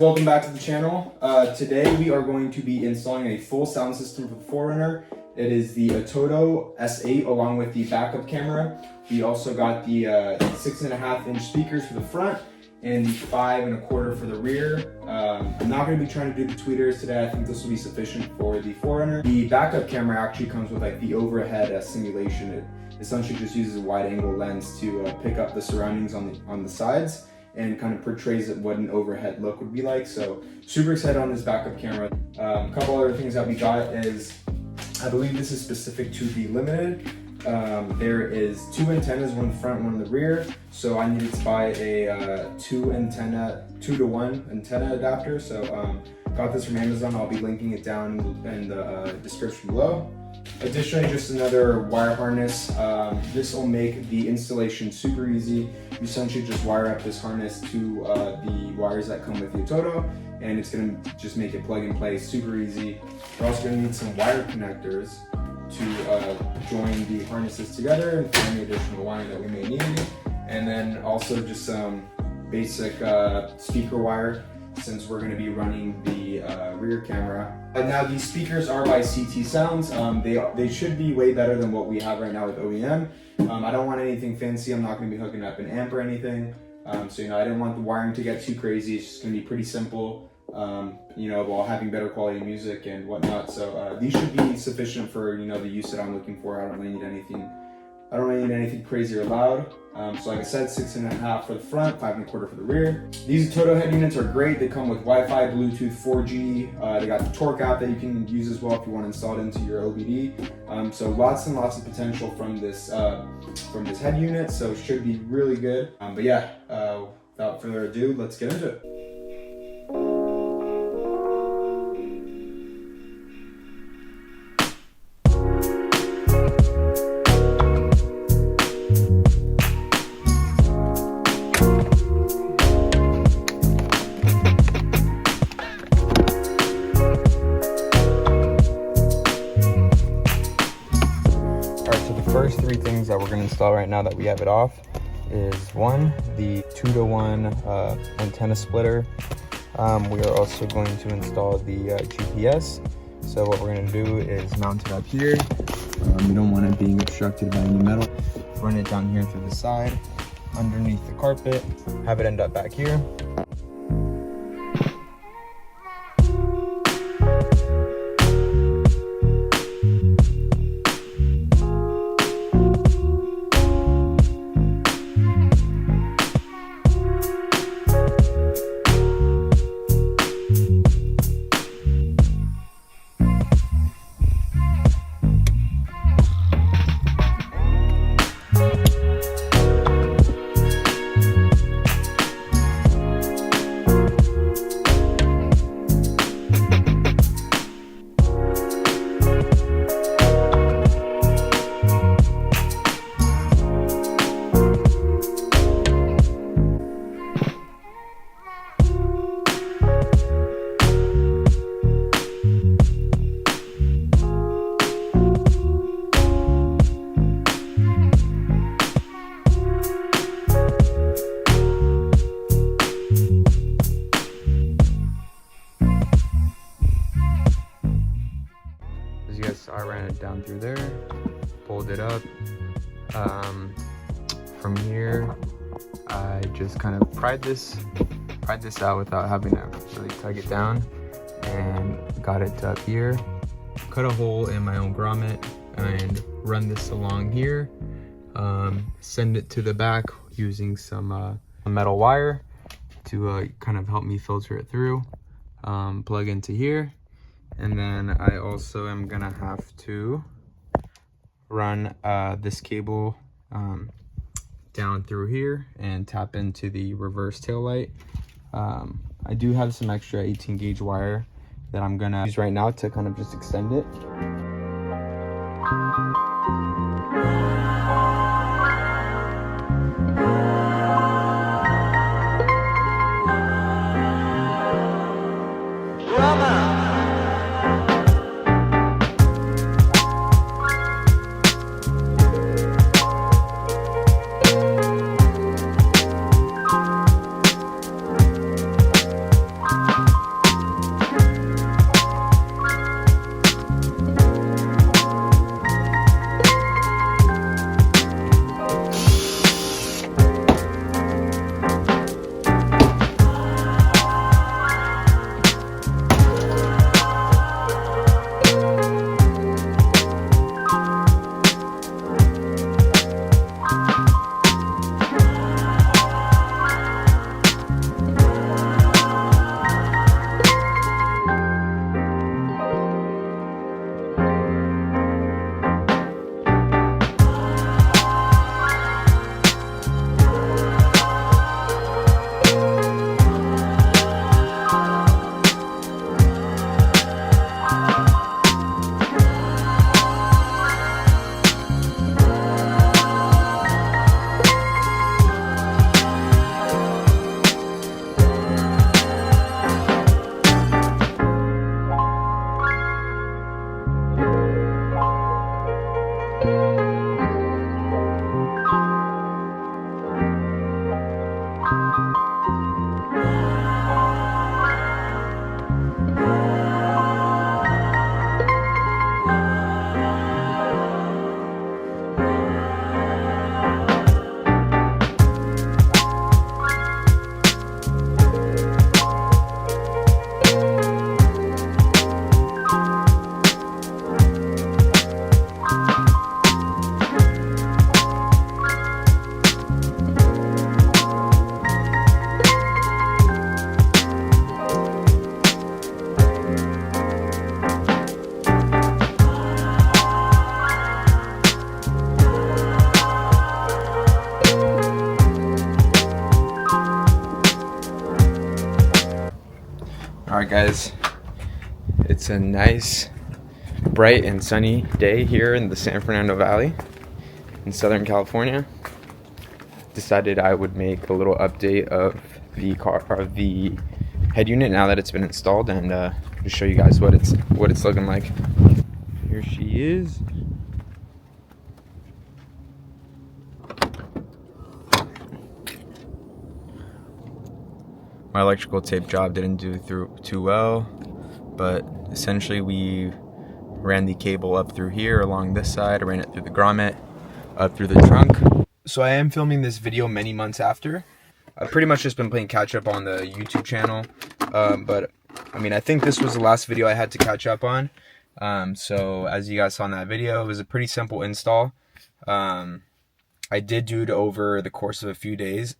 Welcome back to the channel. Today we are going to be installing a full sound system for the 4Runner. It is the ATOTO S8 along with the backup camera. We also got the 6.5-inch speakers for the front and the 5 1/4 for the rear. I'm not going to be trying to do the tweeters today. I think this will be sufficient for the 4Runner. The backup camera actually comes with like the overhead simulation. It essentially just uses a wide angle lens to pick up the surroundings on the sides and kind of portrays what an overhead look would be like. So super excited on this backup camera. A couple other things that we got is, I believe this is specific to the limited. There is 2 antennas, one in the front, one in the rear. So I needed to buy a 2-to-1 antenna adapter. So got this from Amazon. I'll be linking it down in the description below. Additionally, just another wire harness. This will make the installation super easy. You essentially just wire up this harness to the wires that come with the ATOTO, and it's going to just make it plug and play super easy. We're also going to need some wire connectors to join the harnesses together and for any additional wiring that we may need. And then also just some basic speaker wire, since we're going to be running the rear camera. Now these speakers are by CT Sounds. They should be way better than what we have right now with OEM. I don't want anything fancy. I'm not going to be hooking up an amp or anything. So I didn't want the wiring to get too crazy. It's just going to be pretty simple, while having better quality music and whatnot. So these should be sufficient for the use that I'm looking for. I don't really need anything crazy or loud. So like I said, 6.5 for the front, 5 1/4 for the rear. These ATOTO head units are great. They come with Wi-Fi, Bluetooth, 4G. They got the Torque app that you can use as well if you want to install it into your OBD. So lots and lots of potential from this head unit. So it should be really good. But yeah, without further ado, let's get into it. First 3 things that we're going to install right now that we have it off is 1, the 2-to-1 antenna splitter. We are also going to install the GPS. So what we're going to do is mount it up here. We don't want it being obstructed by any metal. Run it down here through the side, underneath the carpet, have it end up back here. I ran it down through there, pulled it up. From here, I just kind of pried this out without having to really tug it down, and got it to up here. Cut a hole in my own grommet and run this along here. Send it to the back using some metal wire to kind of help me filter it through. Plug into here. And then I also am gonna have to run this cable down through here and tap into the reverse tail light. I do have some extra 18 gauge wire that I'm gonna use right now to kind of just extend it. Alright guys, it's a nice, bright and sunny day here in the San Fernando Valley in Southern California. Decided I would make a little update of the head unit now that it's been installed, and just show you guys what it's looking like. Here she is. My electrical tape job didn't do too well, but essentially we ran the cable up through here along this side. I ran it through the grommet, up through the trunk. So I am filming this video many months after. I've pretty much just been playing catch up on the YouTube channel, but I mean, I think this was the last video I had to catch up on. So as you guys saw in that video, it was a pretty simple install. I did do it over the course of a few days.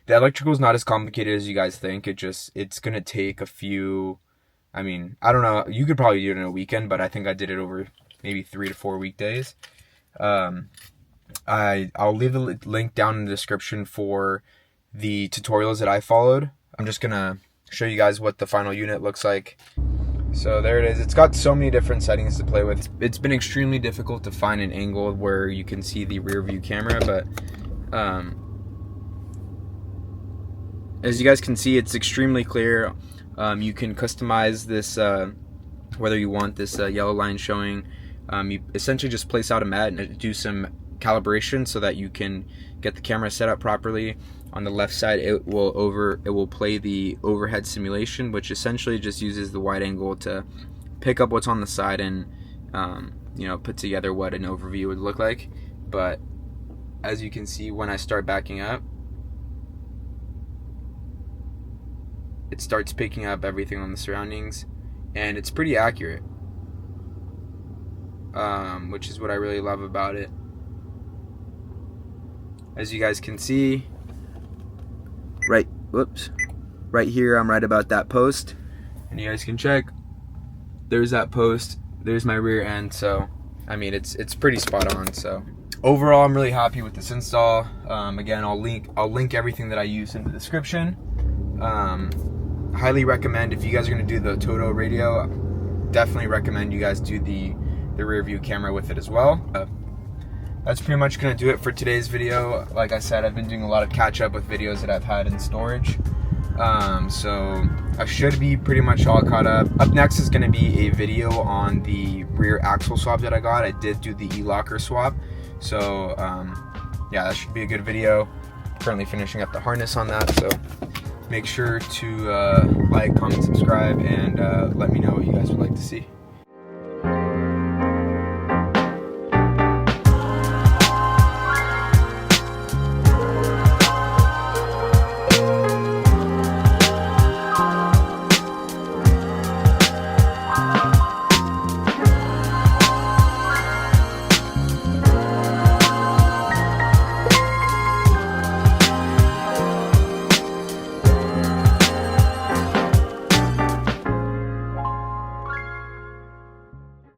The electrical is not as complicated as you guys think. It's gonna take a few, I mean, I don't know, you could probably do it in a weekend, but I think I did it over maybe 3 to 4 weekdays. I'll leave the link down in the description for the tutorials that I followed. I'm just gonna show you guys what the final unit looks like. So there it is. It's got so many different settings to play with. It's been extremely difficult to find an angle where you can see the rear view camera, but as you guys can see, it's extremely clear. You can customize this, whether you want this yellow line showing. You essentially just place out a mat and do some calibration so that you can get the camera set up properly. On the left side, it will play the overhead simulation, which essentially just uses the wide angle to pick up what's on the side and you know, put together what an overview would look like. But as you can see, when I start backing up, it starts picking up everything on the surroundings, and it's pretty accurate, which is what I really love about it. As you guys can see, right here, I'm right about that post, and you guys can check, there's that post, there's my rear end. So I mean, it's pretty spot on. So overall, I'm really happy with this install. Again, I'll link everything that I use in the description. Highly recommend, if you guys are going to do the ATOTO radio, definitely recommend you guys do the rear view camera with it as well. That's pretty much going to do it for today's video. Like I said, I've been doing a lot of catch up with videos that I've had in storage, so I should be pretty much all caught up. Up next is going to be a video on the rear axle swap that I got. I did do the e-locker swap, so yeah, that should be a good video. Currently finishing up the harness on that, so make sure to like, comment, subscribe, and let me know what you guys would like to see.